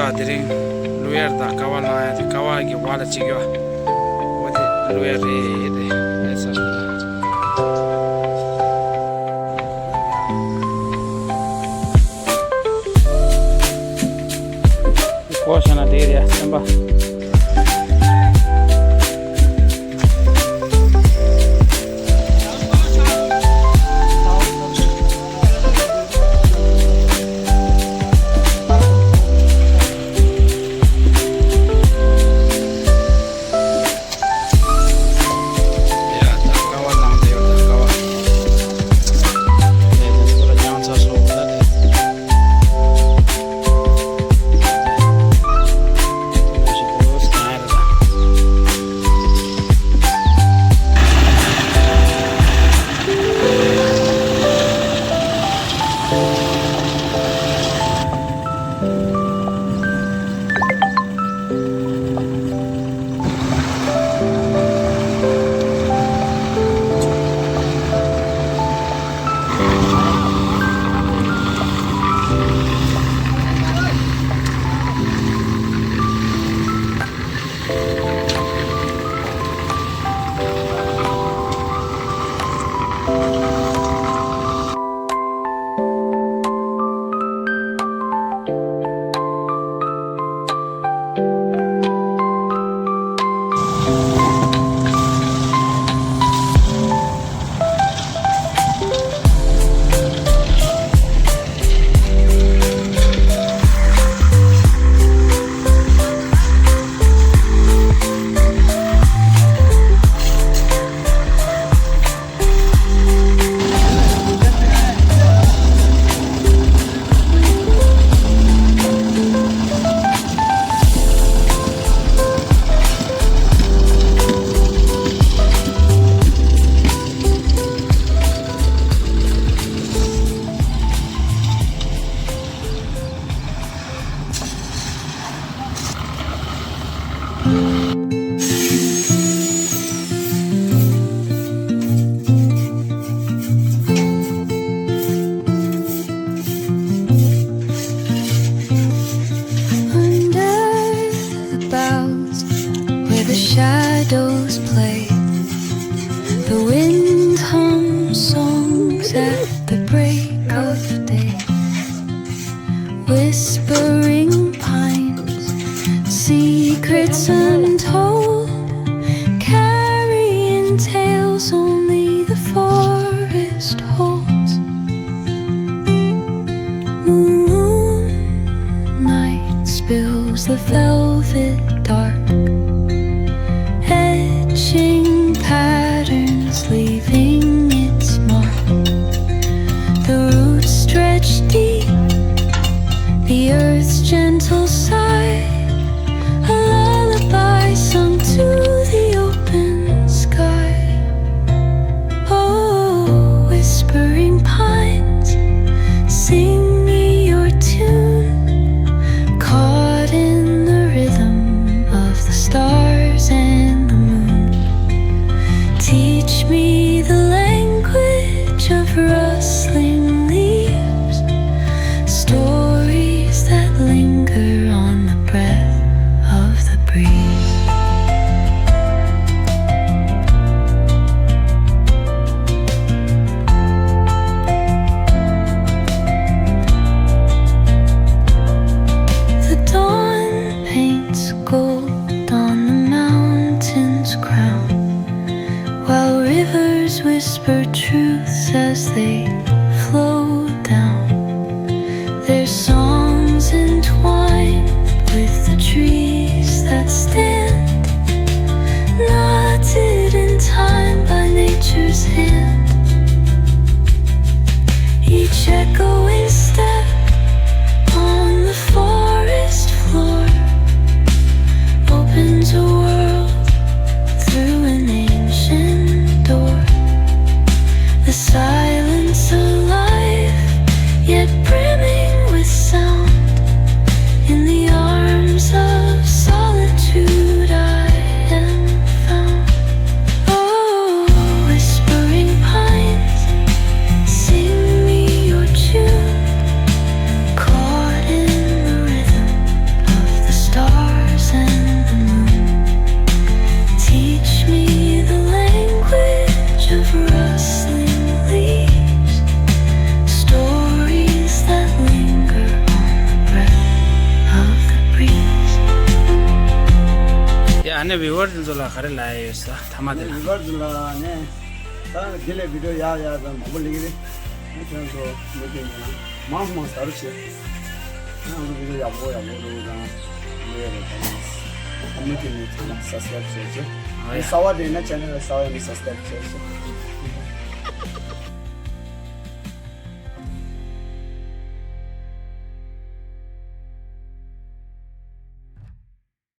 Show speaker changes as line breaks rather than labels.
adering luer da kawana ya kawa gi wala chigwa wodi luer de esa koshana deria samba
shadows play. The wind hums songs at the break of day. Whispering pines, secrets untold, carrying tales only the forest holds. Moonlight spills the velvet dark, etching patterns, leaving its mark. The roots stretch deep, the earth's gentle sigh, a lullaby sung to the open sky. Oh, whispering pines, sing me your tune, caught in the rhythm of the stars and the moon. Teach me the language of rustling leaves, stories that linger on the breath of the breeze. The dawn paints gold on the mountain's crown, while rivers whisper truths as they flow down. Their songs entwined with the trees that stand, knotted in time by nature's hand. Each echoing step on the forest floor opens a world through an ancient door. The silence alive, yet brimming with sound, in the arms of solitude.
안에 위워드 줄라 가래 라이었어. 담아들.
이거들라네 다 길에 비디오 야야 좀 몰리게 그래서 뭐지 마음 다르지 우리 비디오 야보야 모르가 뭐야 아무튼 좀 subscribe 해줘. 사와데나 채널 사와니 subscribe 해줘.